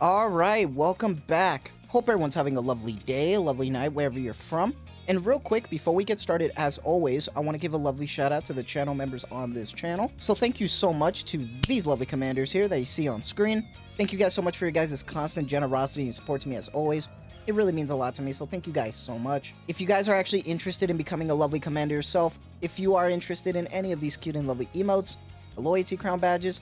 All right, welcome back. Hope everyone's having a lovely day, a lovely night, wherever you're from. And real quick, before we get started, as always, I want to give a lovely shout out to the channel members on this channel. So thank you so much to these lovely commanders here that you see on screen. Thank you guys so much for your guys' constant generosity and support to me as always. It really means a lot to me, so thank you guys so much. If you guys are actually interested in becoming a lovely commander yourself, if you are interested in any of these cute and lovely emotes, the loyalty crown badges,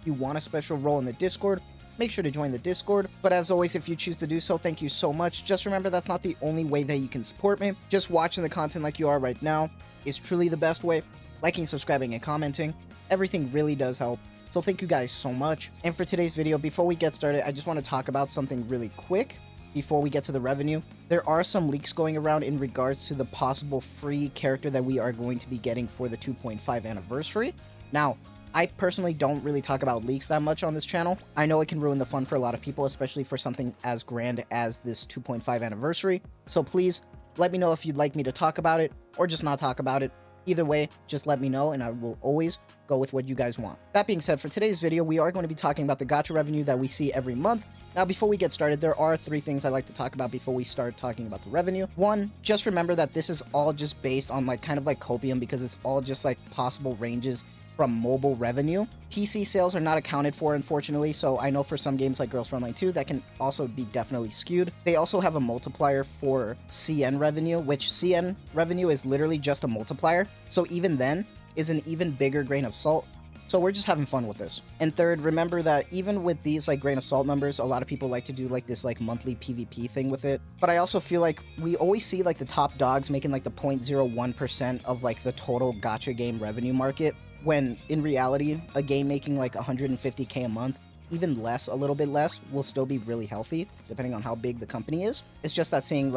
you want a special role in the Discord, make sure to join the Discord. But as always, if you choose to do so, thank you so much. Just remember, that's not the only way that you can support me. Just watching the content like you are right now is truly the best way. Liking, subscribing, and commenting, everything really does help. So thank you guys so much. And for today's video, before we get started, I just want to talk about something really quick before we get to the revenue. There are some leaks going around in regards to the possible free character that we are going to be getting for the 2.5 anniversary. Now, I personally don't really talk about leaks that much on this channel. I know it can ruin the fun for a lot of people, especially for something as grand as this 2.5 anniversary. So please, let me know if you'd like me to talk about it, or just not talk about it. Either way, just let me know, and I will always go with what you guys want. That being said, for today's video, we are going to be talking about the gacha revenue that we see every month. Now, before we get started, there are 3 things I like to talk about before we start talking about the revenue. 1, just remember that this is all just based on kind of like copium, because it's all just like possible ranges from mobile revenue. PC sales are not accounted for, unfortunately, so I know for some games like Girls Frontline 2, that can also be definitely skewed. They also have a multiplier for CN revenue, which CN revenue is literally just a multiplier, so even then is an even bigger grain of salt. So we're just having fun with this. And 3rd, remember that even with these grain of salt numbers, a lot of people like to do this monthly PvP thing with it. But I also feel like we always see the top dogs making the 0.01% of the total gacha game revenue market, when in reality, a game making 150k a month, even less, a little bit less, will still be really healthy, depending on how big the company is. It's just that seeing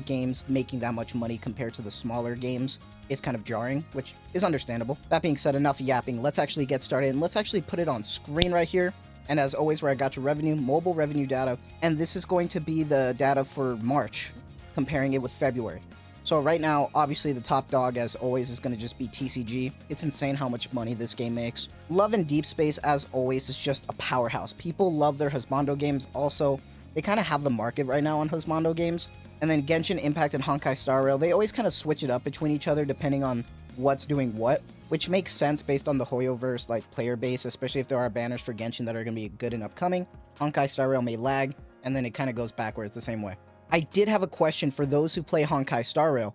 games making that much money compared to the smaller games is kind of jarring, which is understandable. That being said, enough yapping. Let's actually get started, and let's actually put it on screen right here. And as always, where I got your revenue, mobile revenue data, and this is going to be the data for March, comparing it with February. So right now, obviously the top dog, as always, is going to just be TCG. It's insane how much money this game makes. Love and Deep Space, as always, is just a powerhouse. People love their Husbando games. Also, they kind of have the market right now on Husbando games. And then Genshin Impact and Honkai Star Rail, they always kind of switch it up between each other depending on what's doing what, which makes sense based on the Hoyoverse player base, especially if there are banners for Genshin that are going to be good and upcoming. Honkai Star Rail may lag, and then it kind of goes backwards the same way. I did have a question for those who play Honkai Star Rail.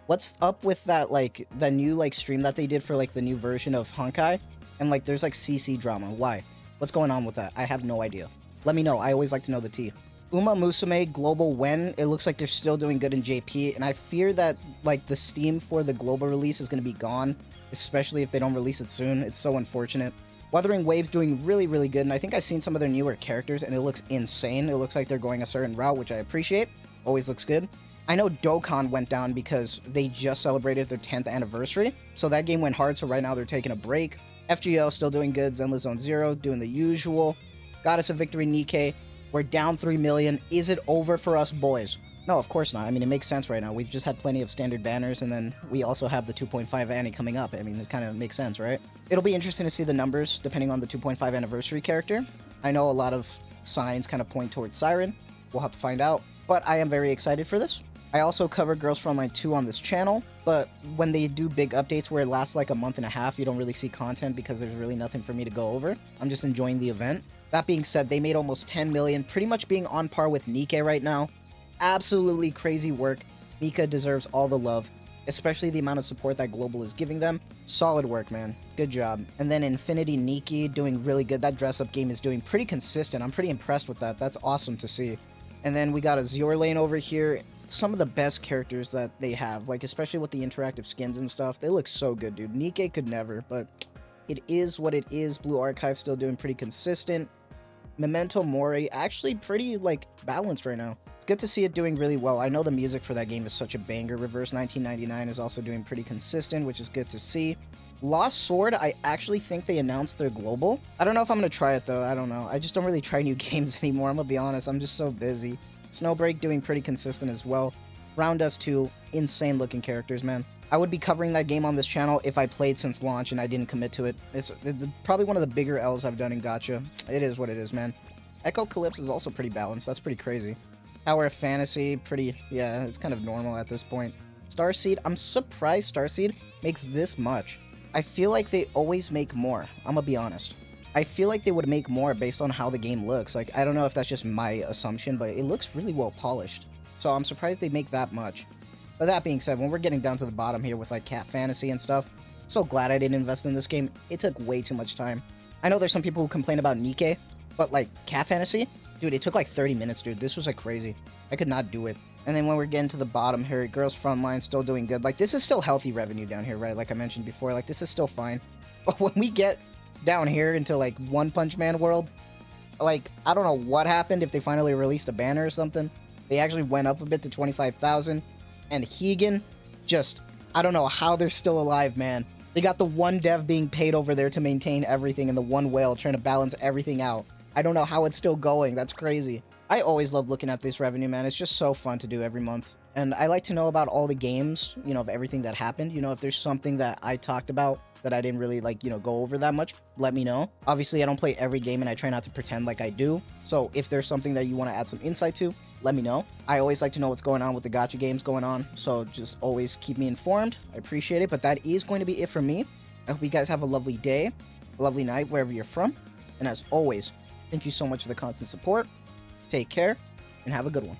What's up with that, the new, stream that they did for, the new version of Honkai? And, there's, CC drama. Why? What's going on with that? I have no idea. Let me know. I always like to know the tea. Uma Musume Global When, it looks like they're still doing good in JP, and I fear that, the Steam for the global release is going to be gone, especially if they don't release it soon. It's so unfortunate. Wuthering Wave's doing really, really good, and I think I've seen some of their newer characters, and it looks insane. It looks like they're going a certain route, which I appreciate. Always looks good. I know Dokkan went down because they just celebrated their 10th anniversary, so that game went hard, so right now they're taking a break. FGO still doing good. Zenless Zone Zero doing the usual. Goddess of Victory Nikke. We're down 3 million. Is it over for us, boys? No, of course not. I mean, it makes sense right now. We've just had plenty of standard banners, and then we also have the 2.5 Annie coming up. I mean, it kind of makes sense, right? It'll be interesting to see the numbers depending on the 2.5 anniversary character. I know a lot of signs kind of point towards Siren. We'll have to find out, but I am very excited for this. I also cover Girls Frontline 2 on this channel, but when they do big updates where it lasts a month and a half, you don't really see content because there's really nothing for me to go over. I'm just enjoying the event. That being said, they made almost 10 million, pretty much being on par with Nikke right now. Absolutely crazy work. Mika deserves all the love, especially the amount of support that Global is giving them. Solid work, man. Good job. And then Infinity Nikke doing really good. That dress-up game is doing pretty consistent. I'm pretty impressed with that. That's awesome to see. And then we got Azure Lane over here. Some of the best characters that they have, especially with the interactive skins and stuff. They look so good, dude. Nikke could never, but it is what it is. Blue Archive still doing pretty consistent. Memento Mori, actually pretty, balanced right now. It's good to see it doing really well. I know the music for that game is such a banger. Reverse 1999 is also doing pretty consistent, which is good to see. Lost Sword, I actually think they announced their global. I don't know if I'm going to try it, though. I don't know. I just don't really try new games anymore. I'm going to be honest. I'm just so busy. Snowbreak doing pretty consistent as well. Round Dust 2, insane looking characters, man. I would be covering that game on this channel if I played since launch and I didn't commit to it. It's probably one of the bigger L's I've done in Gacha. It is what it is, man. Echo Calypse is also pretty balanced. That's pretty crazy. Tower of Fantasy, pretty, yeah, it's kind of normal at this point. Starseed, I'm surprised Starseed makes this much. I feel like they always make more. I'm gonna be honest. I feel like they would make more based on how the game looks. Like, I don't know if that's just my assumption, but it looks really well polished. So I'm surprised they make that much. But that being said, when we're getting down to the bottom here with like Cat Fantasy and stuff, so glad I didn't invest in this game. It took way too much time. I know there's some people who complain about Nikke, but like Cat Fantasy, dude, it took like 30 minutes, dude. This was like crazy. I could not do it. And then when we're getting to the bottom here, Girls Frontline still doing good. Like, this is still healthy revenue down here, right? Like I mentioned before, like this is still fine. But when we get down here into like One Punch Man world, like I don't know what happened, if they finally released a banner or something. They actually went up a bit to 25,000. And Hegan, just, I don't know how they're still alive, man. They got the one dev being paid over there to maintain everything and the one whale trying to balance everything out. I don't know how it's still going. That's crazy. I always love looking at this revenue, man. It's just so fun to do every month. And I like to know about all the games, you know, of everything that happened. You know, if there's something that I talked about that I didn't really, like, you know, go over that much, let me know. Obviously, I don't play every game and I try not to pretend like I do. So if there's something that you want to add some insight to, let me know. I always like to know what's going on with the gacha games going on. So just always keep me informed. I appreciate it. But that is going to be it for me. I hope you guys have a lovely day, a lovely night, wherever you're from. And as always, thank you so much for the constant support. Take care and have a good one.